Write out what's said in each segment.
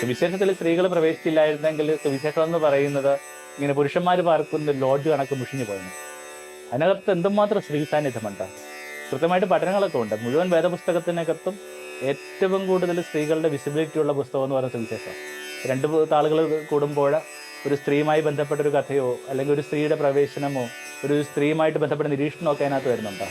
സുവിശേഷത്തിൽ സ്ത്രീകൾ പ്രവേശിച്ചില്ലായിരുന്നെങ്കിൽ സുവിശേഷം എന്ന് പറയുന്നത് ഇങ്ങനെ പുരുഷന്മാർ പാർക്കുന്ന ലോഡ്ജ് കണക്ക് മുഷിഞ്ഞു പോയിരുന്നു. അതിനകത്ത് എന്തുമാത്രം സ്ത്രീ സാന്നിധ്യമുണ്ട്. കൃത്യമായിട്ട് പഠനങ്ങളൊക്കെ ഉണ്ട്. മുഴുവൻ വേദപുസ്തകത്തിനകത്തും ഏറ്റവും കൂടുതൽ സ്ത്രീകളുടെ വിസിബിലിറ്റി ഉള്ള പുസ്തകം എന്ന് പറയുന്ന സുവിശേഷം. രണ്ട് താളുകൾ കൂടുമ്പോൾ ഒരു സ്ത്രീയുമായി ബന്ധപ്പെട്ട ഒരു കഥയോ അല്ലെങ്കിൽ ഒരു സ്ത്രീയുടെ പ്രവേശനമോ ഒരു സ്ത്രീയുമായിട്ട് ബന്ധപ്പെട്ട നിരീക്ഷണമോ ഒക്കെ അതിനകത്ത് വരുന്നുണ്ട്.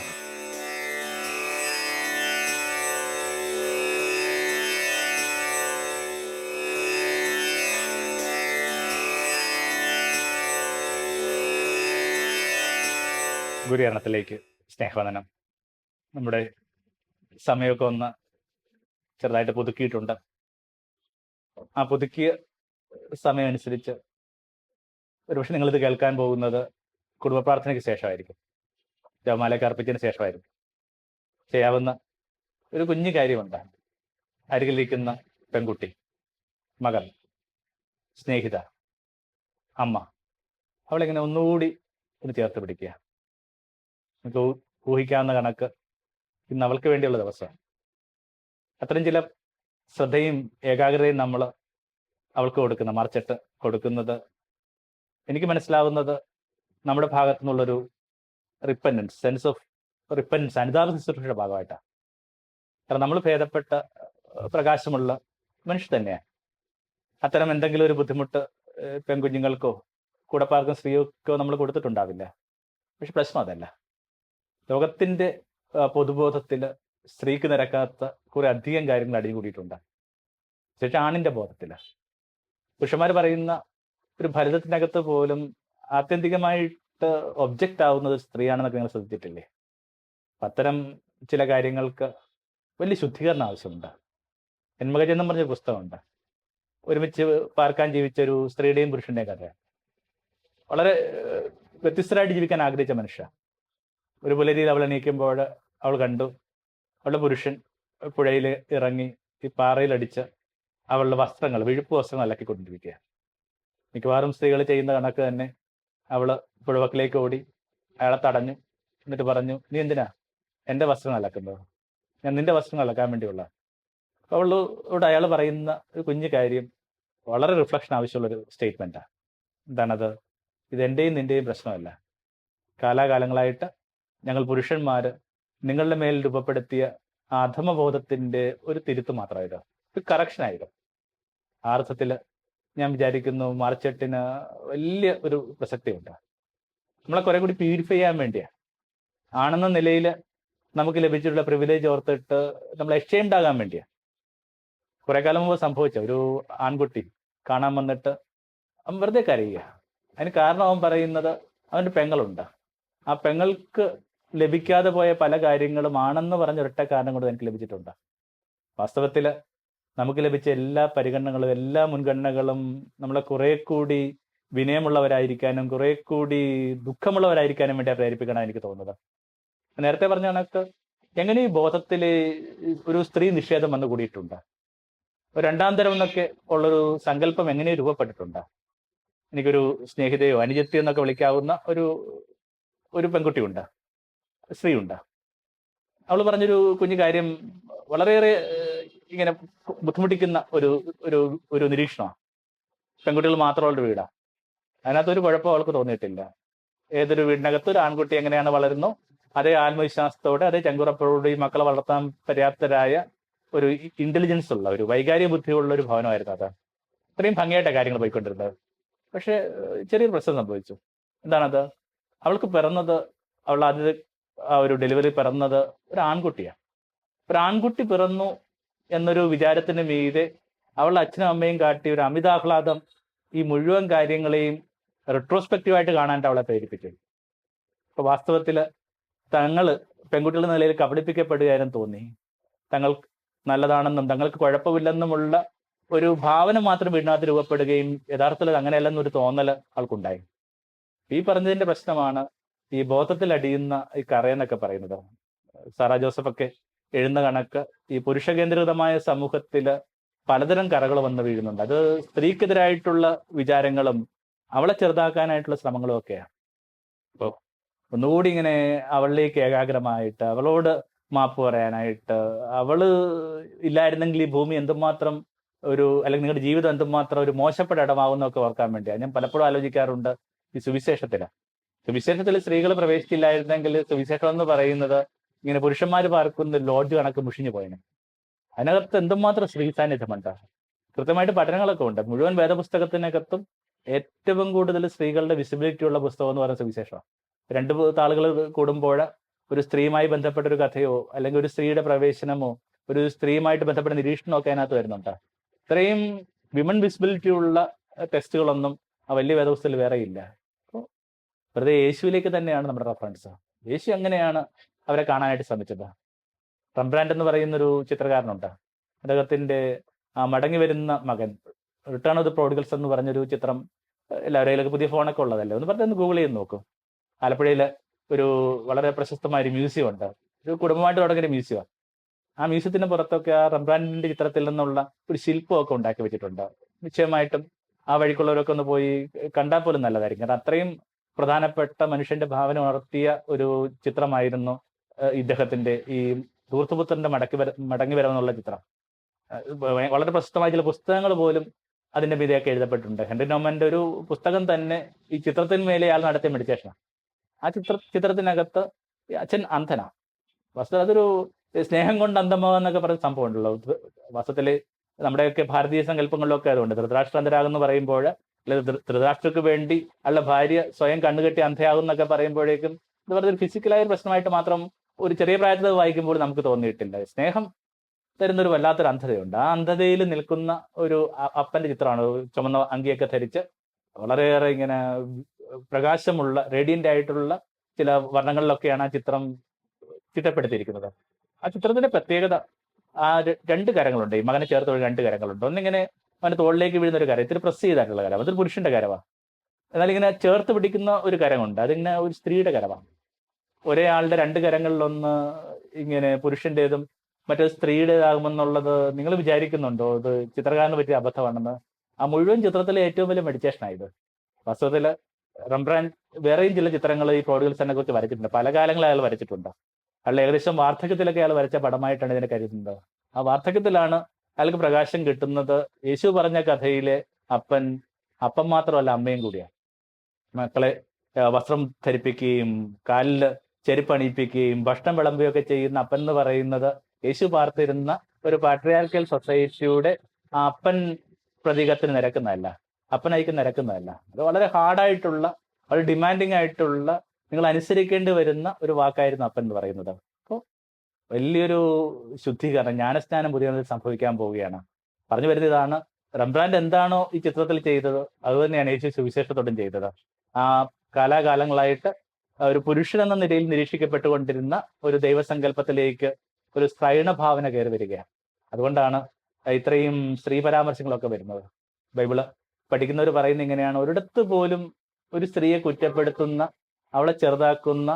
ഗുരുകരണത്തിലേക്ക് സ്നേഹവന്ദനം. നമ്മുടെ സമയമൊക്കെ ഒന്ന് ചെറുതായിട്ട് പുതുക്കിയിട്ടുണ്ട്. ആ പുതുക്കിയ സമയം അനുസരിച്ച് ഒരുപക്ഷെ നിങ്ങളിത് കേൾക്കാൻ പോകുന്നത് കുടുംബ പ്രാർത്ഥനയ്ക്ക് ശേഷമായിരിക്കും, ജപമാലയൊക്കെ അർപ്പിച്ചതിന് ശേഷമായിരിക്കും. ചെയ്യാവുന്ന ഒരു കുഞ്ഞു കാര്യമുണ്ട്. അരികിലിരിക്കുന്ന പെൺകുട്ടി, മകൾ, സ്നേഹിത, അമ്മ, അവളിങ്ങനെ ഒന്നുകൂടി ഒന്ന് ചേർത്ത് പിടിക്കുക. നമുക്ക് ഊഹിക്കാവുന്ന കണക്ക് ഇന്ന് അവൾക്ക് വേണ്ടിയുള്ള ദിവസം. അത്രയും ചില ശ്രദ്ധയും ഏകാഗ്രതയും നമ്മൾ അവൾക്ക് കൊടുക്കുന്ന മറിച്ചിട്ട് കൊടുക്കുന്നത് എനിക്ക് മനസ്സിലാവുന്നത് നമ്മുടെ ഭാഗത്തു നിന്നുള്ളൊരു റിപ്പൻഡൻസ്, സെൻസ് ഓഫ് റിപ്പൻഡൻസ്, അനുതാപ ശുശ്രൂഷയുടെ ഭാഗമായിട്ടാണ്. കാരണം നമ്മൾ ഭേദപ്പെട്ട പ്രകാശമുള്ള മനുഷ്യർ തന്നെയാണ്. അത്തരം എന്തെങ്കിലും ഒരു ബുദ്ധിമുട്ട് പെൺകുഞ്ഞുങ്ങൾക്കോ കൂടപ്പാർക്കും സ്ത്രീകൾക്കോ നമ്മൾ കൊടുത്തിട്ടുണ്ടാവില്ല. പക്ഷെ പ്രശ്നം അതല്ല. ലോകത്തിന്റെ പൊതുബോധത്തിൽ സ്ത്രീക്ക് നിരക്കാത്ത കുറെ അധികം കാര്യങ്ങൾ അടികൂടിയിട്ടുണ്ട്. പക്ഷേ ആണിന്റെ ബോധത്തിൽ പുരുഷന്മാർ പറയുന്ന ഒരു ഫലിതത്തിനകത്ത് പോലും ആത്യന്തികമായിട്ട് ഒബ്ജക്റ്റ് ആവുന്നത് സ്ത്രീയാണെന്നൊക്കെ നിങ്ങൾ ശ്രദ്ധിച്ചിട്ടില്ലേ? അത്തരം ചില കാര്യങ്ങൾക്ക് വലിയ ശുദ്ധീകരണം ആവശ്യമുണ്ട്. ജന്മഗജെന്നും പറഞ്ഞൊരു പുസ്തകമുണ്ട്. ഒരുമിച്ച് പാർക്കാൻ ജീവിച്ച ഒരു സ്ത്രീയുടെയും പുരുഷന്റെയും കഥ. വളരെ വ്യത്യസ്തരായിട്ട് ജീവിക്കാൻ ആഗ്രഹിച്ച മനുഷ്യ. ഒരു പുലരിയിൽ അവൾ എണീക്കുമ്പോൾ അവൾ കണ്ടു അവളുടെ പുരുഷൻ പുഴയിൽ ഇറങ്ങി ഈ പാറയിലടിച്ച് അവളുടെ വസ്ത്രങ്ങൾ, വിഴുപ്പ് വസ്ത്രങ്ങൾ അലക്കിക്കൊണ്ടിരിക്കുക. മിക്കവാറും സ്ത്രീകൾ ചെയ്യുന്ന കണക്ക് തന്നെ അവള് പുഴവക്കിലേക്ക് ഓടി അയാളെ തടഞ്ഞു. എന്നിട്ട് പറഞ്ഞു, നീ എന്തിനാ എൻ്റെ വസ്ത്രങ്ങൾ അലക്കുന്നത്? ഞാൻ നിന്റെ വസ്ത്രങ്ങൾ അലക്കാൻ വേണ്ടിയുള്ള. അവളോട് അയാൾ പറയുന്ന ഒരു കുഞ്ഞു കാര്യം വളരെ റിഫ്ലക്ഷൻ ആവശ്യമുള്ളൊരു സ്റ്റേറ്റ്മെൻറ്റാണ്. എന്താണത്? ഇത് എൻ്റെയും നിൻ്റെയും പ്രശ്നമല്ല. കാലാകാലങ്ങളായിട്ട് ഞങ്ങൾ പുരുഷന്മാർ നിങ്ങളുടെ മേൽ രൂപപ്പെടുത്തിയ ആ അധമബോധത്തിൻ്റെ ഒരു തിരുത്ത് മാത്രമായിരുന്നു, ഒരു കറക്ഷനായിരുന്നു. ആ അർത്ഥത്തിൽ ഞാൻ വിചാരിക്കുന്നു മാർച്ച് 8 വലിയ ഒരു പ്രസക്തിയുണ്ട്. നമ്മളെ കുറെ കൂടി പ്യൂരിഫൈ ചെയ്യാൻ വേണ്ടിയാണ്. ആണെന്ന നിലയിൽ നമുക്ക് ലഭിച്ചിട്ടുള്ള പ്രിവിലേജ് ഓർത്തിട്ട് നമ്മൾ എക്സ്ചേഞ്ച് ആകാൻ വേണ്ടിയാണ്. കുറെ കാലം മുമ്പ് സംഭവിച്ച ഒരു ആൺകുട്ടി കാണാൻ വന്നിട്ട് അവൻ വെറുതെ കരയുക. അതിന് കാരണം അവൻ പറയുന്നത് അവൻ്റെ പെങ്ങളുണ്ട്, ആ പെങ്ങൾക്ക് ലഭിക്കാതെ പോയ പല കാര്യങ്ങളും ആണെന്ന് പറഞ്ഞ ഒരൊറ്റ കാരണം കൊണ്ട് എനിക്ക് ലഭിച്ചിട്ടുണ്ട്. വാസ്തവത്തിൽ നമുക്ക് ലഭിച്ച എല്ലാ പരിഗണനകളും എല്ലാ മുൻഗണനകളും നമ്മളെ കുറെ കൂടി വിനയമുള്ളവരായിരിക്കാനും കുറെ കൂടി ദുഃഖമുള്ളവരായിരിക്കാനും വേണ്ടി പ്രേരിപ്പിക്കണം എനിക്ക് തോന്നുന്നത്. നേരത്തെ പറഞ്ഞ കണക്ക് എങ്ങനെ ഈ ബോധത്തിൽ ഒരു സ്ത്രീ നിഷേധം വന്നു കൂടിയിട്ടുണ്ട്. ഒരു രണ്ടാം തരം എന്നൊക്കെ ഉള്ളൊരു സങ്കല്പം എങ്ങനെ രൂപപ്പെട്ടിട്ടുണ്ട്. എനിക്കൊരു സ്നേഹിതയോ അനുജത്തിയോ എന്നൊക്കെ വിളിക്കാവുന്ന ഒരു പെൺകുട്ടിയുണ്ട്, സ്ത്രീയുണ്ട്. അവൾ പറഞ്ഞൊരു കുഞ്ഞു കാര്യം വളരെയേറെ ഇങ്ങനെ ബുദ്ധിമുട്ടിക്കുന്ന ഒരു നിരീക്ഷണമാണ്. പെൺകുട്ടികൾ മാത്രമുള്ളൊരു വീടാണ്. അതിനകത്തൊരു കുഴപ്പം അവൾക്ക് തോന്നിയിട്ടില്ല. ഏതൊരു വീടിനകത്ത് ഒരു ആൺകുട്ടി എങ്ങനെയാണ് വളരുന്നു അതേ ആത്മവിശ്വാസത്തോടെ അതേ ചങ്കുറപ്പോടെ ഈ മക്കളെ വളർത്താൻ പര്യാപ്തരായ ഒരു ഇന്റലിജൻസ് ഉള്ള ഒരു വൈകാരിക ബുദ്ധിയുള്ള ഒരു ഭവനമായിരുന്നു അത്. ഇത്രയും ഭംഗിയായിട്ടാണ് കാര്യങ്ങൾ പോയിക്കൊണ്ടിരുന്നത്. പക്ഷെ ചെറിയൊരു പ്രശ്നം സംഭവിച്ചു. എന്താണത്? അവൾക്ക് പിറന്നത്, അവൾ ആദ്യത്തെ ആ ഒരു ഡെലിവറി പിറന്നത് ഒരു ആൺകുട്ടിയാണ്. ഒരു ആൺകുട്ടി പിറന്നു എന്നൊരു വിചാരത്തിന് മീതെ അവളുടെ അച്ഛനും അമ്മയും കാട്ടിയ ഒരു അമിതാഹ്ലാദം ഈ മുഴുവൻ കാര്യങ്ങളെയും റെട്രോസ്പെക്റ്റീവായിട്ട് കാണാനായിട്ട് അവളെ പ്രേരിപ്പിച്ചു. അപ്പൊ വാസ്തവത്തിൽ തങ്ങൾ പെൺകുട്ടികളുടെ നിലയിൽ കബളിപ്പിക്കപ്പെടുകയായിരുന്നു തോന്നി. തങ്ങൾ നല്ലതാണെന്നും തങ്ങൾക്ക് കുഴപ്പമില്ലെന്നുമുള്ള ഒരു ഭാവന മാത്രം വീടിനകത്ത് രൂപപ്പെടുകയും യഥാർത്ഥത്തിൽ അങ്ങനെയല്ലെന്നൊരു തോന്നൽ അവൾക്കുണ്ടായി. ഈ പറഞ്ഞതിന്റെ പ്രശ്നമാണ് ഈ ബോധത്തിൽ അടിയുന്ന ഈ കറയെന്നൊക്കെ പറയുന്നത്. സാറാ ജോസഫൊക്കെ എഴുന്ന കണക്ക് ഈ പുരുഷ കേന്ദ്രീകൃതമായ സമൂഹത്തിൽ പലതരം കറകൾ വന്ന് വീഴുന്നുണ്ട്. അത് സ്ത്രീക്കെതിരായിട്ടുള്ള വിചാരങ്ങളും അവളെ ചെറുതാക്കാനായിട്ടുള്ള ശ്രമങ്ങളും ഒക്കെയാണ്. അപ്പോൾ ഒന്നുകൂടി ഇങ്ങനെ അവളിലേക്ക് ഏകാഗ്രമായിട്ട് അവളോട് മാപ്പ് പറയാനായിട്ട്, അവള് ഇല്ലായിരുന്നെങ്കിൽ ഈ ഭൂമി എന്തുമാത്രം അല്ലെങ്കിൽ നിങ്ങളുടെ ജീവിതം എന്തുമാത്രം ഒരു മോശപ്പെട്ട ഇടമാകുന്നൊക്കെ ഓർക്കാൻ വേണ്ടിയാണ് ഞാൻ പലപ്പോഴും ആലോചിക്കാറുണ്ട്. ഈ സുവിശേഷത്തിൽ സ്ത്രീകൾ പ്രവേശിച്ചില്ലായിരുന്നെങ്കിൽ സുവിശേഷം എന്ന് പറയുന്നത് ഇങ്ങനെ പുരുഷന്മാർ പാർക്കുന്ന ലോഡ്ജ് കണക്ക് മുഷിഞ്ഞു പോയനെ. അതിനകത്ത് എന്തുമാത്രം സ്ത്രീ സാന്നിധ്യമുണ്ട്. കൃത്യമായിട്ട് പഠനങ്ങളൊക്കെ ഉണ്ട്. മുഴുവൻ വേദപുസ്തകത്തിനകത്തും ഏറ്റവും കൂടുതൽ സ്ത്രീകളുടെ വിസിബിലിറ്റി ഉള്ള പുസ്തകം എന്ന് പറയുന്ന സുവിശേഷമാണ്. രണ്ട് താളുകൾ കൂടുമ്പോൾ ഒരു സ്ത്രീയുമായി ബന്ധപ്പെട്ട ഒരു കഥയോ അല്ലെങ്കിൽ ഒരു സ്ത്രീയുടെ പ്രവേശനമോ ഒരു സ്ത്രീയുമായിട്ട് ബന്ധപ്പെട്ട നിരീക്ഷണമോ ഒക്കെ അതിനകത്ത് വരുന്നുണ്ട്. ഇത്രയും വിമൻ വിസിബിലിറ്റി ഉള്ള ടെക്സ്റ്റുകളൊന്നും ആ വലിയ വേദപുസ്തകത്തിൽ വേറെ ഇല്ല. അപ്പോൾ വെറുതെ യേശുവിലേക്ക് തന്നെയാണ് നമ്മുടെ റെഫറൻസ്. യേശു എങ്ങനെയാണ് അവരെ കാണാനായിട്ട് ശ്രമിച്ചത്? റംബ്രാൻഡ് എന്ന് പറയുന്നൊരു ചിത്രകാരനുണ്ട്. അദ്ദേഹത്തിന്റെ മടങ്ങി വരുന്ന മകൻ, റിട്ടേൺ ഓഫ് ദി പ്രോഡിഗൽസ് എന്ന് പറഞ്ഞൊരു ചിത്രം എല്ലാവരും പുതിയ ഫോണൊക്കെ ഉള്ളതല്ലേ, ഒന്ന് പറഞ്ഞൊന്ന് ഗൂഗിൾ ചെയ്ത് നോക്കും. ആലപ്പുഴയിൽ ഒരു വളരെ പ്രശസ്തമായ ഒരു മ്യൂസിയം ഉണ്ട്. ഒരു കുടുംബമായിട്ട് തുടങ്ങിയ മ്യൂസിയമാണ്. ആ മ്യൂസിയത്തിന് പുറത്തൊക്കെ ആ റംബ്രാൻഡിന്റെ ചിത്രത്തിൽ നിന്നുള്ള ഒരു ശില്പമൊക്കെ ഉണ്ടാക്കി വെച്ചിട്ടുണ്ട്. നിശ്ചയമായിട്ടും ആ വഴിക്കുള്ളവരൊക്കെ ഒന്ന് പോയി കണ്ടാൽ പോലും നല്ലതായിരിക്കും. കാരണം അത്രയും പ്രധാനപ്പെട്ട മനുഷ്യന്റെ ഭാവന ഉണർത്തിയ ഒരു ചിത്രമായിരുന്നു ഇദ്ദേഹത്തിന്റെ ഈ ധൂർത്തുപുത്രന്റെ മടങ്ങി വരവെന്നുള്ള ചിത്രം. വളരെ പ്രശസ്തമായ ചില പുസ്തകങ്ങൾ പോലും അതിന്റെ മീതെയൊക്കെ എഴുതപ്പെട്ടിട്ടുണ്ട്. ഹെൻറി നോമന്റെ ഒരു പുസ്തകം തന്നെ ഈ ചിത്രത്തിന്മേലെ ആൾ നടത്തിയ മെഡിറ്റേഷനാണ്. ആ ചിത്രത്തിനകത്ത് അച്ഛൻ അന്ധനാണ്. വസ്തുത അതൊരു സ്നേഹം കൊണ്ട് അന്ധമാവുക എന്നൊക്കെ പറയുന്ന സംഭവം ഉണ്ടല്ലോ. വാസ്തവത്തില് നമ്മുടെയൊക്കെ ഭാരതീയ സങ്കല്പങ്ങളിലൊക്കെ അതുകൊണ്ട് ധൃതരാഷ്ട്ര അന്ധരാകുമെന്ന് പറയുമ്പോൾ, അല്ലെങ്കിൽ ധൃതരാഷ്ട്രക്ക് വേണ്ടി ഉള്ള ഭാര്യ സ്വയം കണ്ണുകെട്ടി അന്ധയാകും എന്നൊക്കെ പറയുമ്പോഴേക്കും ഇത് പറഞ്ഞൊരു ഫിസിക്കലായ ഒരു പ്രശ്നമായിട്ട് മാത്രം ഒരു ചെറിയ പ്രായത്തിൽ വായിക്കുമ്പോൾ നമുക്ക് തോന്നിയിട്ടില്ല. സ്നേഹം തരുന്നൊരു വല്ലാത്തൊരു അന്ധതയുണ്ട്. ആ അന്ധതയിൽ നിൽക്കുന്ന ഒരു അപ്പന്റെ ചിത്രമാണ്. ചുമന്ന അങ്കിയൊക്കെ ധരിച്ച് വളരെയേറെ ഇങ്ങനെ പ്രകാശമുള്ള റേഡിയന്റ് ആയിട്ടുള്ള ചില വർണ്ണങ്ങളിലൊക്കെയാണ് ആ ചിത്രം ചിട്ടപ്പെടുത്തിയിരിക്കുന്നത്. ആ ചിത്രത്തിന്റെ പ്രത്യേകത ആ രണ്ട് കരങ്ങളുണ്ട്. ഈ മകനെ ചേർത്ത് രണ്ട് കരങ്ങളുണ്ട്. ഒന്നിങ്ങനെ അവന്റെ തോളിലേക്ക് വീഴുന്ന ഒരു കരം, ഇത്തിരി പ്രസ് ചെയ്തായിട്ടുള്ള കരം, അതൊരു പുരുഷന്റെ കരമാണ്. എന്നാൽ ഇങ്ങനെ ചേർത്ത് പിടിക്കുന്ന ഒരു കരമുണ്ട്, അതിങ്ങനെ ഒരു സ്ത്രീയുടെ കരമാണ്. ഒരേ ആളുടെ രണ്ട് കരങ്ങളിലൊന്ന് ഇങ്ങനെ പുരുഷന്റേതും മറ്റൊരു സ്ത്രീയുടേതാകുമെന്നുള്ളത് നിങ്ങൾ വിചാരിക്കുന്നുണ്ടോ? ഇത് ചിത്രകാരന് പറ്റിയ അബദ്ധമാണെന്ന്. ആ മുഴുവൻ ചിത്രത്തിലെ ഏറ്റവും വലിയ മെഡിറ്റേഷനായത്. വാസ്തവത്തിൽ റംബ്രാൻഡ് വേറെയും ചില ചിത്രങ്ങൾ ഈ പ്രോഡിഗൽസിനെ കുറിച്ച് വരച്ചിട്ടുണ്ട്. പല കാലങ്ങളിൽ അയാൾ വരച്ചിട്ടുണ്ട്. അയാൾ ഏകദേശം വാർദ്ധക്യത്തിലൊക്കെ അയാൾ വരച്ച പടമായിട്ടാണ് ഇതിനെ കരുതുന്നത്. ആ വാർദ്ധക്യത്തിലാണ് അയാൾക്ക് പ്രകാശം കിട്ടുന്നത്. യേശു പറഞ്ഞ കഥയിലെ അപ്പം മാത്രമല്ല, അമ്മയും കൂടിയാണ്. മക്കളെ വസ്ത്രം ധരിപ്പിക്കുകയും കാലിൽ ചെരുപ്പണിയിപ്പിക്കുകയും ഭക്ഷണം വിളമ്പുകയൊക്കെ ചെയ്യുന്ന അപ്പൻ എന്ന് പറയുന്നത് യേശു പാർത്തിരുന്ന ഒരു പാട്രിയാർക്കൽ സൊസൈറ്റിയുടെ ആ അപ്പൻ പ്രതീകത്തിന് നിരക്കുന്നതല്ല, അപ്പനയക്ക് നിരക്കുന്നതല്ല. അത് വളരെ ഹാർഡായിട്ടുള്ള, വളരെ ഡിമാൻഡിങ് ആയിട്ടുള്ള, നിങ്ങൾ അനുസരിക്കേണ്ടി വരുന്ന ഒരു വാക്കായിരുന്നു അപ്പൻ എന്ന് പറയുന്നത്. അപ്പോൾ വലിയൊരു ശുദ്ധീകരണം, ജ്ഞാനസ്നാനം പുതിയ സംഭവിക്കാൻ പോവുകയാണ്. പറഞ്ഞു വരുന്ന ഇതാണ്, റംബ്രാൻഡ് എന്താണോ ഈ ചിത്രത്തിൽ ചെയ്തത് അത് തന്നെയാണ് യേശു സുവിശേഷത്തോടും ചെയ്തത്. ആ കാലാകാലങ്ങളായിട്ട് ഒരു പുരുഷൻ എന്ന നിലയിൽ നിരീക്ഷിക്കപ്പെട്ടുകൊണ്ടിരുന്ന ഒരു ദൈവസങ്കല്പത്തിലേക്ക് ഒരു സ്ത്രൈണ ഭാവന കയറി വരികയാണ്. അതുകൊണ്ടാണ് ഇത്രയും സ്ത്രീ പരാമർശങ്ങളൊക്കെ വരുന്നത്. ബൈബിള് പഠിക്കുന്നവർ പറയുന്ന ഇങ്ങനെയാണ്, ഒരിടത്ത് പോലും ഒരു സ്ത്രീയെ കുറ്റപ്പെടുത്തുന്ന, അവളെ ചെറുതാക്കുന്ന,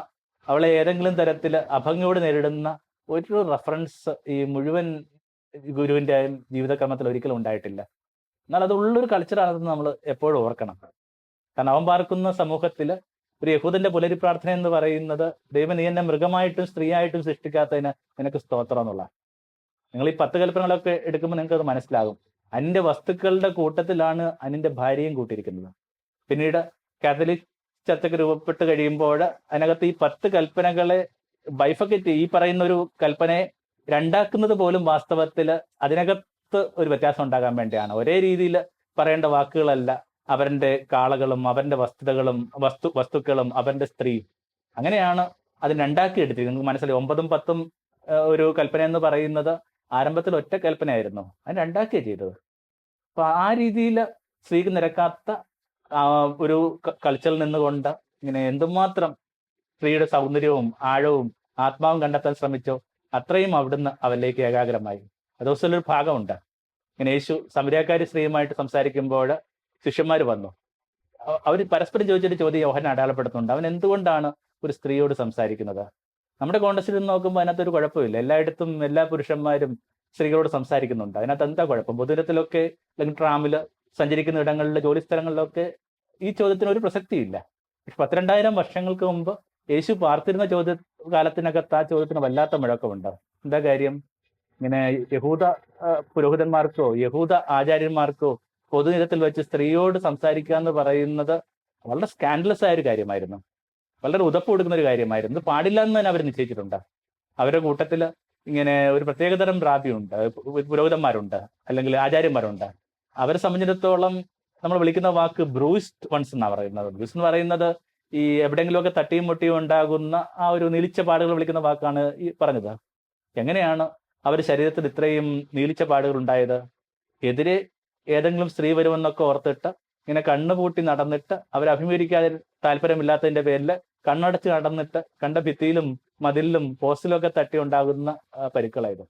അവളെ ഏതെങ്കിലും തരത്തിൽ അഭംഗിയോട് നേരിടുന്ന ഒരു റെഫറൻസ് ഈ മുഴുവൻ ഗുരുവിന്റെ ജീവിതക്രമത്തിൽ ഒരിക്കലും ഉണ്ടായിട്ടില്ല. എന്നാൽ അതുള്ളൊരു കൾച്ചറാണെന്ന് നമ്മൾ എപ്പോഴും ഓർക്കണം. കാരണം അവൻ പാർക്കുന്ന സമൂഹത്തിൽ ഒരു യഹൂദന്റെ പുലരിപ്രാർത്ഥന എന്ന് പറയുന്നത്, ദൈവം നീ എന്നെ മൃഗമായിട്ടും സ്ത്രീയായിട്ടും സൃഷ്ടിക്കാത്തതിന് നിനക്ക് സ്തോത്രം എന്നുള്ള. നിങ്ങൾ ഈ 10 കൽപ്പനകളൊക്കെ എടുക്കുമ്പോൾ നിങ്ങൾക്ക് അത് മനസ്സിലാകും. അനിന്റെ വസ്തുക്കളുടെ കൂട്ടത്തിലാണ് അനിന്റെ ഭാര്യയും കൂട്ടിയിരിക്കുന്നത്. പിന്നീട് കാത്തലിക് ചർച്ചയ്ക്ക് രൂപപ്പെട്ട് കഴിയുമ്പോൾ അതിനകത്ത് ഈ 10 കൽപ്പനകളെ ബൈഫക്കറ്റ്, ഈ പറയുന്ന ഒരു കൽപ്പനയെ രണ്ടാക്കുന്നത് പോലും വാസ്തവത്തിൽ അതിനകത്ത് ഒരു വ്യത്യാസം ഉണ്ടാകാൻ വേണ്ടിയാണ്. ഒരേ രീതിയിൽ പറയേണ്ട വാക്കുകളല്ല അവന്റെ കാളകളും അവന്റെ വസ്തുക്കളും അവന്റെ സ്ത്രീയും. അങ്ങനെയാണ് അതിന് രണ്ടാക്കി എടുത്തിരിക്കുന്നത്. നിങ്ങൾക്ക് മനസ്സിലായി, 9ഉം 10ഉം ഒരു കൽപ്പന എന്ന് പറയുന്നത് ആരംഭത്തിൽ ഒറ്റ കൽപ്പനയായിരുന്നു, അതിന് രണ്ടാക്കിയാണ് ചെയ്തത്. അപ്പൊ ആ രീതിയിൽ സ്ത്രീക്ക് നിരക്കാത്ത ഒരു കൾച്ചറിൽ നിന്നുകൊണ്ട് ഇങ്ങനെ എന്തുമാത്രം സ്ത്രീയുടെ സൗന്ദര്യവും ആഴവും ആത്മാവും കണ്ടെത്താൻ ശ്രമിച്ചോ അത്രയും അവിടുന്ന് അവരിലേക്ക് ഏകാഗ്രമായി. ദിവസത്തിലൊരു ഭാഗമുണ്ട്, ഇങ്ങനെ യേശു സമരിയാക്കാരി സ്ത്രീയുമായിട്ട് സംസാരിക്കുമ്പോൾ ശിഷ്യന്മാർ വന്നു. അവർ പരസ്പരം ചോദിച്ചിട്ട് ചോദ്യം യോഹന്നാൻ അടയാളപ്പെടുത്തുന്നുണ്ട്, അവൻ എന്തുകൊണ്ടാണ് ഒരു സ്ത്രീയോട് സംസാരിക്കുന്നത്? നമ്മുടെ കോണ്ടക്സ്റ്റിൽ നിന്ന് നോക്കുമ്പോൾ അതിനകത്തൊരു കുഴപ്പമില്ല. എല്ലായിടത്തും എല്ലാ പുരുഷന്മാരും സ്ത്രീകളോട് സംസാരിക്കുന്നുണ്ട്. അതിനകത്ത് എന്താ കുഴപ്പം? പൊതുരത്തിലൊക്കെ അല്ലെങ്കിൽ ട്രാമിൽ സഞ്ചരിക്കുന്ന ഇടങ്ങളിൽ, ജോലി സ്ഥലങ്ങളിലൊക്കെ ഈ ചോദ്യത്തിന് ഒരു പ്രസക്തിയില്ല. പക്ഷെ 12,000 വർഷങ്ങൾക്ക് മുമ്പ് യേശു പാർത്തിരുന്ന കാലത്തിനകത്ത് ആ ചോദ്യത്തിന് വല്ലാത്ത മുഴക്കമുണ്ട്. എന്താ കാര്യം? ഇങ്ങനെ യഹൂദ പുരോഹിതന്മാർക്കോ യഹൂദ ആചാര്യന്മാർക്കോ പൊതുനിരത്തിൽ വെച്ച് സ്ത്രീയോട് സംസാരിക്കുക എന്ന് പറയുന്നത് വളരെ സ്കാൻഡലസ് ആയ ഒരു കാര്യമായിരുന്നു, വളരെ ഉതപ്പ് കൊടുക്കുന്ന ഒരു കാര്യമായിരുന്നു. ഇത് പാടില്ല എന്ന് തന്നെ അവർ നിശ്ചയിച്ചിട്ടുണ്ട്. അവരുടെ കൂട്ടത്തിൽ ഇങ്ങനെ ഒരു പ്രത്യേകതരം റാബിയുണ്ട്, പുരോഹിതന്മാരുണ്ട്, അല്ലെങ്കിൽ ആചാര്യന്മാരുണ്ട്. അവരെ സംബന്ധിച്ചിടത്തോളം നമ്മൾ വിളിക്കുന്ന വാക്ക് ബ്രൂസ്ഡ് വൺസ് എന്നാണ് പറയുന്നത്. ബ്രൂസ് എന്ന് പറയുന്നത് ഈ എവിടെയെങ്കിലുമൊക്കെ തട്ടിയും മുട്ടിയും ഉണ്ടാകുന്ന ആ ഒരു നീലിച്ച പാടുകൾ വിളിക്കുന്ന വാക്കാണ് ഈ പറഞ്ഞത്. എങ്ങനെയാണ് അവർ ശരീരത്തിൽ ഇത്രയും നീലിച്ച പാടുകൾ ഉണ്ടായത്? എതിരെ ഏതെങ്കിലും സ്ത്രീ വരുമെന്നൊക്കെ ഓർത്തിട്ട് ഇങ്ങനെ കണ്ണുപൂട്ടി നടന്നിട്ട് അവർ അഭിമുഖീകരിക്കാതെ താല്പര്യമില്ലാത്തതിന്റെ പേരിൽ കണ്ണടച്ച് നടന്നിട്ട് കണ്ട ഭിത്തിയിലും മതിലിലും പോസ്റ്റിലും ഒക്കെ തട്ടി ഉണ്ടാകുന്ന പരിക്കളായത്.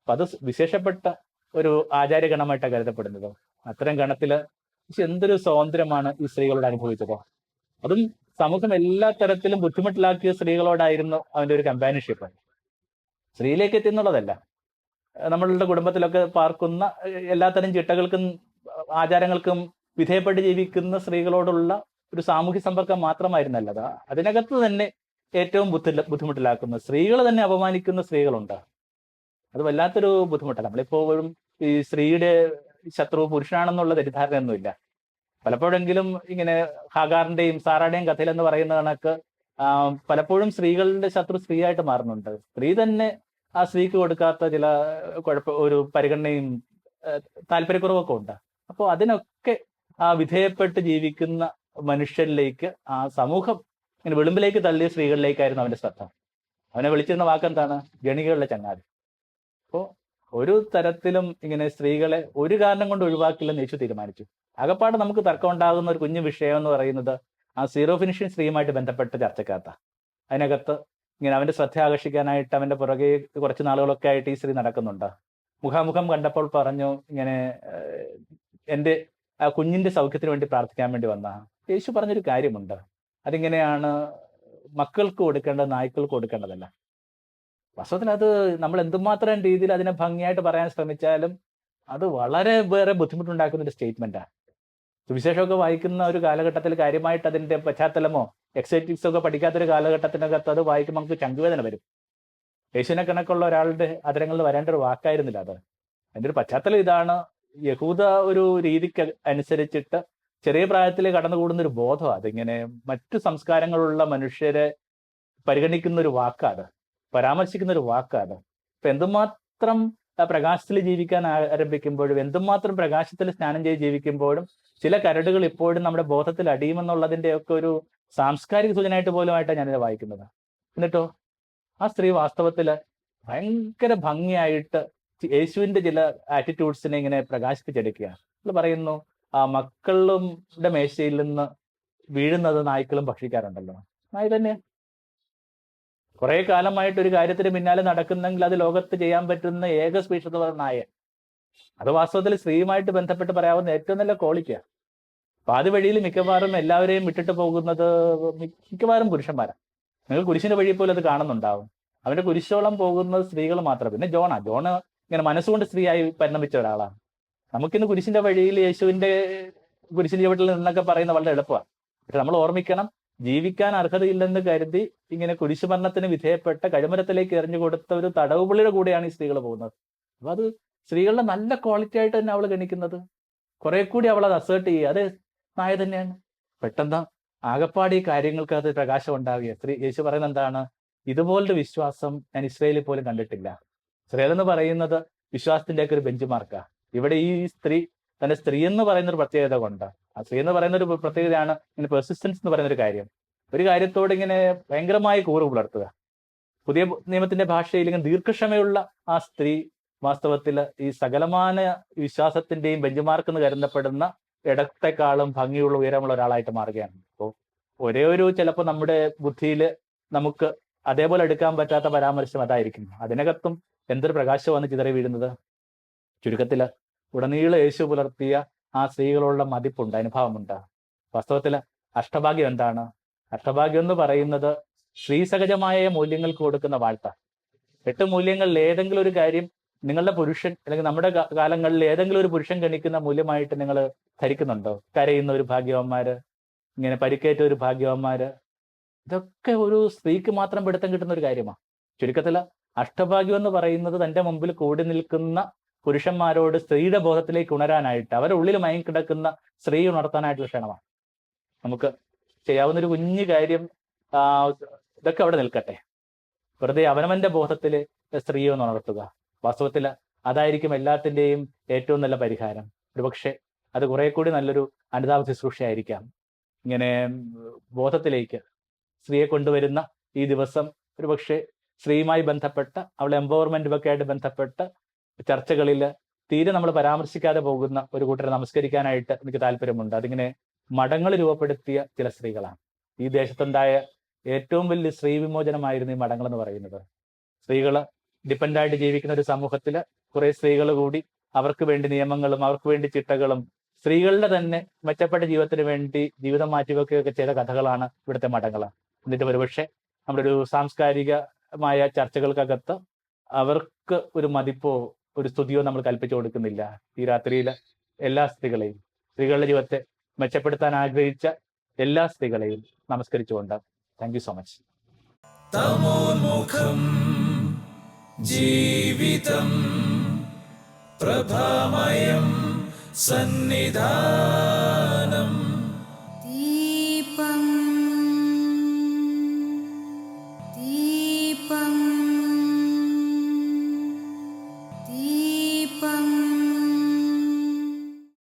അപ്പൊ അത് വിശേഷപ്പെട്ട ഒരു ആചാര്യഗണമായിട്ടാണ് കരുതപ്പെടുന്നത്. അത്തരം ഗണത്തില് എന്തൊരു സ്വാതന്ത്ര്യമാണ് ഈ സ്ത്രീകളോട് അനുഭവിച്ചത്. അതും സമൂഹം എല്ലാ തരത്തിലും ബുദ്ധിമുട്ടിലാക്കിയ സ്ത്രീകളോടായിരുന്നു അവന്റെ ഒരു കമ്പാനിയൻഷിപ്പ്. സ്ത്രീയിലേക്ക് എത്തിയെന്നുള്ളതല്ല, നമ്മളുടെ കുടുംബത്തിലൊക്കെ പാർക്കുന്ന എല്ലാത്തരം ചിട്ടകൾക്കും ആചാരങ്ങൾക്കും വിധേയപ്പെട്ട് ജീവിക്കുന്ന സ്ത്രീകളോടുള്ള ഒരു സാമൂഹ്യ സമ്പർക്കം മാത്രമായിരുന്നല്ല, അതിനകത്ത് തന്നെ ഏറ്റവും ബുദ്ധിമുട്ടിലാക്കുന്ന സ്ത്രീകൾ തന്നെ അപമാനിക്കുന്ന സ്ത്രീകളുണ്ട്. അത് വല്ലാത്തൊരു ബുദ്ധിമുട്ടല്ല. നമ്മളിപ്പോഴും ഈ സ്ത്രീയുടെ ശത്രു പുരുഷനാണെന്നുള്ള തെറ്റിദ്ധാരണയൊന്നുമില്ല. പലപ്പോഴെങ്കിലും ഇങ്ങനെ ഹാഗാറിന്റെയും സാറായുടെയും കഥയിൽ എന്ന് പറയുന്ന കണക്ക് പലപ്പോഴും സ്ത്രീകളുടെ ശത്രു സ്ത്രീയായിട്ട് മാറുന്നുണ്ട്. സ്ത്രീ തന്നെ ആ സ്ത്രീക്ക് കൊടുക്കാത്ത ചില ഒരു പരിഗണനയും താല്പര്യക്കുറവൊക്കെ ഉണ്ട്. അപ്പോൾ അതിനൊക്കെ വിധേയപ്പെട്ട് ജീവിക്കുന്ന മനുഷ്യരിലേക്ക് ആ സമൂഹം ഇങ്ങനെ വിളിമ്പിലേക്ക് തള്ളിയ സ്ത്രീകളിലേക്കായിരുന്നു അവന്റെ ശ്രദ്ധ. അവനെ വിളിച്ചിരുന്ന വാക്കെന്താണ്? ഗണികളുടെ ചങ്ങാതി. അപ്പോൾ ഒരു തരത്തിലും ഇങ്ങനെ സ്ത്രീകളെ ഒരു കാരണം കൊണ്ട് ഒഴിവാക്കില്ലെന്ന് യേശു തീരുമാനിച്ചു. ആകപ്പാട് നമുക്ക് തർക്കം ഉണ്ടാകുന്ന ഒരു കുഞ്ഞു വിഷയം എന്ന് പറയുന്നത് ആ സീറോ ഫിനിഷിംഗ് സ്ത്രീയുമായിട്ട് ബന്ധപ്പെട്ട ചർച്ചക്കകത്ത. അതിനകത്ത് ഇങ്ങനെ അവന്റെ ശ്രദ്ധ ആകർഷിക്കാനായിട്ട് അവന്റെ പുറകെ കുറച്ച് നാളുകളൊക്കെ ആയിട്ട് ഈ സ്ത്രീ നടക്കുന്നുണ്ട്. മുഖാമുഖം കണ്ടപ്പോൾ പറഞ്ഞു, ഇങ്ങനെ എൻ്റെ ആ കുഞ്ഞിന്റെ സൗഖ്യത്തിന് വേണ്ടി പ്രാർത്ഥിക്കാൻ വേണ്ടി വന്ന. യേശു പറഞ്ഞൊരു കാര്യമുണ്ട്, അതിങ്ങനെയാണ്, മക്കൾക്ക് കൊടുക്കേണ്ടത് നായ്ക്കൾക്ക് കൊടുക്കേണ്ടതല്ല. വാസ്തവത്തിൽ അത് നമ്മൾ എന്തുമാത്രം രീതിയിൽ അതിനെ ഭംഗിയായിട്ട് പറയാൻ ശ്രമിച്ചാലും അത് വളരെ വേറെ ബുദ്ധിമുട്ടുണ്ടാക്കുന്ന ഒരു സ്റ്റേറ്റ്മെന്റാണ്. സുവിശേഷമൊക്കെ വായിക്കുന്ന ഒരു കാലഘട്ടത്തിൽ കാര്യമായിട്ട് അതിന്റെ പശ്ചാത്തലമോ എക്സൈറ്റിക്സോ ഒക്കെ പഠിക്കാത്തൊരു കാലഘട്ടത്തിനകത്ത് അത് വായിക്കുമ്പോൾ നമുക്ക് ചങ്കുവേദന വരും. യേശുവിനെ കണക്കുള്ള ഒരാളുടെ അതരങ്ങളിൽ വരേണ്ട ഒരു വാക്കായിരുന്നില്ല അത്. അതിന്റെ ഒരു പശ്ചാത്തലം ഇതാണ്, യഹൂദ ഒരു രീതിക്ക് അനുസരിച്ചിട്ട് ചെറിയ പ്രായത്തിൽ കടന്നുകൂടുന്ന ഒരു ബോധം, അതിങ്ങനെ മറ്റു സംസ്കാരങ്ങളുള്ള മനുഷ്യരെ പരിഗണിക്കുന്ന ഒരു വാക്കാണ്, പരാമർശിക്കുന്ന ഒരു വാക്കാണ്. ഇപ്പൊ എന്തുമാത്രം പ്രകാശത്തിൽ ജീവിക്കാൻ ആരംഭിക്കുമ്പോഴും എന്തുമാത്രം പ്രകാശത്തിൽ സ്നാനം ചെയ്ത് ജീവിക്കുമ്പോഴും ചില കരടുകൾ ഇപ്പോഴും നമ്മുടെ ബോധത്തിൽ അടിയുമെന്നുള്ളതിന്റെ ഒക്കെ ഒരു സാംസ്കാരിക സൂചനയായിട്ട് പോലുമായിട്ടാണ് ഞാനിത് വായിക്കുന്നത്. എന്നിട്ടോ ആ സ്ത്രീ വാസ്തവത്തില് ഭയങ്കര ഭംഗിയായിട്ട് യേശുവിന്റെ ചില ആറ്റിറ്റ്യൂഡ്സിനെ ഇങ്ങനെ പ്രകാശിപ്പിച്ചെടുക്കുക. പറയുന്നു, ആ മക്കളുടെ മേശയിൽ നിന്ന് വീഴുന്നത് നായ്ക്കളും ഭക്ഷിക്കാറുണ്ടല്ലോ. നായ തന്നെ കുറെ കാലമായിട്ട് ഒരു കാര്യത്തിന് പിന്നാലെ നടക്കുന്നെങ്കിൽ അത് ലോകത്ത് ചെയ്യാൻ പറ്റുന്ന ഏക സ്പീഷീസ് എന്ന് പറയുന്ന നായ. അത് വാസ്തവത്തിൽ സ്ത്രീയുമായിട്ട് ബന്ധപ്പെട്ട് പറയാവുന്ന ഏറ്റവും നല്ല ക്വാളിറ്റിയാണ്. പാതി വഴിയിൽ മിക്കവാറും എല്ലാവരെയും വിട്ടിട്ട് പോകുന്നത് മിക്കവാറും പുരുഷന്മാരാണ്. നിങ്ങൾ കുരിശിന്റെ വഴി പോലും അത് കാണുന്നുണ്ടാവും. അവന്റെ കുരിശോളം പോകുന്നത് സ്ത്രീകൾ മാത്രം. പിന്നെ ജോണ് ഇങ്ങനെ മനസ്സുകൊണ്ട് സ്ത്രീയായി പരിണമിച്ച ഒരാളാണ്. നമുക്കിന്ന് കുരിശിന്റെ വഴിയിൽ യേശുവിന്റെ കുരിശിന്റെ ചുവട്ടിൽ നിന്നൊക്കെ പറയുന്ന വളരെ എളുപ്പമാണ്. പക്ഷെ നമ്മൾ ഓർമ്മിക്കണം, ജീവിക്കാൻ അർഹതയില്ലെന്ന് കരുതി ഇങ്ങനെ കുരിശുമരണത്തിന് വിധേയപ്പെട്ട കഴുമരത്തിലേക്ക് എറിഞ്ഞു കൊടുത്ത ഒരു തടവുപുള്ളിയുടെ കൂടെയാണ് ഈ സ്ത്രീകൾ പോകുന്നത്. അപ്പൊ അത് സ്ത്രീകളുടെ നല്ല ക്വാളിറ്റി ആയിട്ട് തന്നെ അവൾ ഗണിക്കുന്നത്. കുറെ കൂടി അവൾ അത് അസേർട്ട് ചെയ്യുക, അത് നായ തന്നെയാണ്. പെട്ടെന്ന് ആകപ്പാടി കാര്യങ്ങൾക്ക് അത് പ്രകാശം ഉണ്ടാവുക. യേശു പറയുന്നത് എന്താണ്? ഇതുപോലൊരു വിശ്വാസം ഞാൻ ഇസ്രയേലിൽ പോലും കണ്ടിട്ടില്ല. ഇസ്രയേൽ എന്ന് പറയുന്നത് വിശ്വാസത്തിന്റെ ഒക്കെ ഒരു ബെഞ്ച് മാർക്കാണ്. ഇവിടെ ഈ സ്ത്രീ തന്റെ സ്ത്രീ എന്ന് പറയുന്ന ഒരു പ്രത്യേകത കൊണ്ട്, ആ സ്ത്രീ എന്ന് പറയുന്ന ഒരു പ്രത്യേകതയാണ് ഇങ്ങനെ പെർസിസ്റ്റൻസ് എന്ന് പറയുന്ന ഒരു കാര്യം. ഒരു കാര്യത്തോട് ഇങ്ങനെ ഭയങ്കരമായി കൂറ് പുലർത്തുക. പുതിയ നിയമത്തിന്റെ ഭാഷയിൽ ഇങ്ങനെ ദീർഘക്ഷമയുള്ള ആ സ്ത്രീ വാസ്തവത്തിൽ ഈ സകലമാന വിശ്വാസത്തിന്റെയും ബെഞ്ച് മാർക്ക് എന്ന് കരുതപ്പെടുന്ന ഇടത്തെക്കാളും ഭംഗിയുള്ള ഉയരമുള്ള ഒരാളായിട്ട് മാറുകയാണ്. അപ്പോൾ ഒരേ ഒരു ചിലപ്പോൾ നമ്മുടെ ബുദ്ധിയിൽ നമുക്ക് അതേപോലെ എടുക്കാൻ പറ്റാത്ത പരാമർശം അതായിരിക്കും. അതിനകത്തും എന്തൊരു പ്രകാശമാണ് ചിതറി വീഴുന്നത്. ചുരുക്കത്തില് ഉടനീളം യേശു പുലർത്തിയ ആ സ്ത്രീകളുള്ള മതിപ്പുണ്ട്, അനുഭവമുണ്ട്. വാസ്തവത്തിൽ അഷ്ടഭാഗ്യം എന്താണ്? അഷ്ടഭാഗ്യം എന്ന് പറയുന്നത് സ്ത്രീസഹജമായ മൂല്യങ്ങൾക്ക് കൊടുക്കുന്ന വാഴ്ത്ത. 8 മൂല്യങ്ങളിൽ ഏതെങ്കിലും ഒരു കാര്യം നിങ്ങളുടെ പുരുഷൻ അല്ലെങ്കിൽ നമ്മുടെ കാലങ്ങളിൽ ഏതെങ്കിലും ഒരു പുരുഷൻ ഗണിക്കുന്ന മൂല്യമായിട്ട് നിങ്ങൾ ധരിക്കുന്നുണ്ടോ? കരയുന്ന ഒരു ഭാഗ്യവന്മാര്, ഇങ്ങനെ പരിക്കേറ്റ ഒരു ഭാഗ്യവന്മാര്, ഇതൊക്കെ ഒരു സ്ത്രീക്ക് മാത്രം പിടുത്തം കിട്ടുന്ന ഒരു കാര്യമാണ്. ചുരുക്കത്തില് അഷ്ടഭാഗ്യം എന്ന് പറയുന്നത് തൻ്റെ മുമ്പിൽ കൂടി നിൽക്കുന്ന പുരുഷന്മാരോട് സ്ത്രീയുടെ ബോധത്തിലേക്ക് ഉണരാനായിട്ട്, അവരുടെ ഉള്ളിൽ മയങ്ങിക്കിടക്കുന്ന സ്ത്രീ ഉണർത്താനായിട്ടുള്ള ക്ഷണമാണ്. നമുക്ക് ചെയ്യാവുന്ന ഒരു കുഞ്ഞു കാര്യം, ഇതൊക്കെ അവിടെ നിൽക്കട്ടെ, വെറുതെ അവനവന്റെ ബോധത്തിൽ സ്ത്രീയെ ഒന്ന് ഉണർത്തുക. വാസ്തവത്തിൽ അതായിരിക്കും എല്ലാത്തിൻ്റെയും ഏറ്റവും നല്ല പരിഹാരം. ഒരുപക്ഷെ അത് കുറെ കൂടി നല്ലൊരു അനുതാപ ശുശ്രൂഷയായിരിക്കാം. ഇങ്ങനെ ബോധത്തിലേക്ക് സ്ത്രീയെ കൊണ്ടുവരുന്ന ഈ ദിവസം ഒരുപക്ഷെ സ്ത്രീയുമായി ബന്ധപ്പെട്ട അവളെ എംപവർമെന്റുമൊക്കെ ആയിട്ട് ബന്ധപ്പെട്ട ചർച്ചകളിൽ തീരെ നമ്മൾ പരാമർശിക്കാതെ പോകുന്ന ഒരു കൂട്ടരെ നമസ്കരിക്കാനായിട്ട് എനിക്ക് താല്പര്യമുണ്ട്. അതിങ്ങനെ മഠങ്ങൾ രൂപപ്പെടുത്തിയ ചില സ്ത്രീകളാണ്. ഈ ദേശത്തുണ്ടായ ഏറ്റവും വലിയ സ്ത്രീ വിമോചനമായിരുന്നു ഈ മഠങ്ങൾ എന്ന് പറയുന്നത്. സ്ത്രീകൾ ഡിപ്പെൻഡായിട്ട് ജീവിക്കുന്ന ഒരു സമൂഹത്തിൽ കുറെ സ്ത്രീകൾ കൂടി അവർക്ക് വേണ്ടി നിയമങ്ങളും അവർക്ക് വേണ്ടി ചിട്ടകളും സ്ത്രീകളുടെ തന്നെ മെച്ചപ്പെട്ട ജീവിതത്തിന് വേണ്ടി ജീവിതം മാറ്റിവെക്കുകയൊക്കെ ചെയ്ത കഥകളാണ് ഇവിടുത്തെ മഠങ്ങൾ. എന്നിട്ട് ഒരുപക്ഷെ നമ്മുടെ ഒരു സാംസ്കാരികമായ ചർച്ചകൾക്കകത്ത് അവർക്ക് ഒരു മതിപ്പോ ഒരു സ്തുതിയോ നമ്മൾ കൽപ്പിച്ചു കൊടുക്കുന്നില്ല. ഈ രാത്രിയിൽ എല്ലാ സ്ത്രീകളെയും, സ്ത്രീകളുടെ ജീവിതത്തെ മെച്ചപ്പെടുത്താൻ ആഗ്രഹിച്ച എല്ലാ സ്ത്രീകളെയും നമസ്കരിച്ചുകൊണ്ട് താങ്ക് യു സോ മച്ച്. തമോന്മുഖം ജീവിതം പ്രഭാമയം സന്നിധാനം.